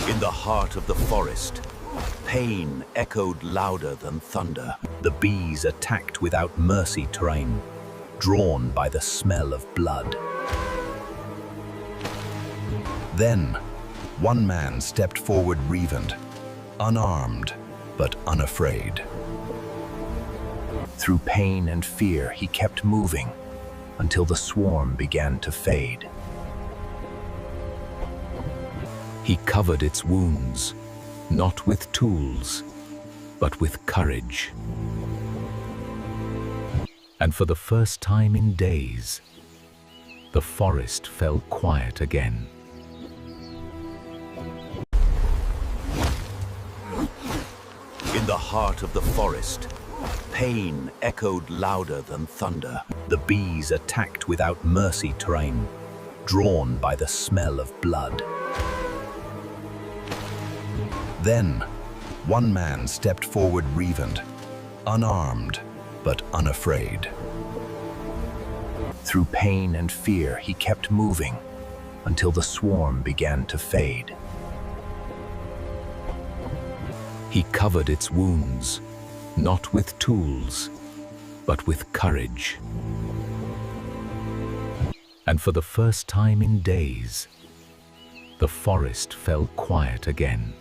In the heart of the forest, pain echoed louder than thunder. The bees attacked without mercy train, drawn by the smell of blood. Then, one man stepped forward Revend, unarmed but unafraid. Through pain and fear, he kept moving until the swarm began to fade. He covered its wounds, not with tools, but with courage. And for the first time in days, the forest fell quiet again. In the heart of the forest, pain echoed louder than thunder. The bees attacked without mercy train, drawn by the smell of blood. Then, one man stepped forward Revend, unarmed but unafraid. Through pain and fear, he kept moving until the swarm began to fade. He covered its wounds, not with tools, but with courage. And for the first time in days, the forest fell quiet again.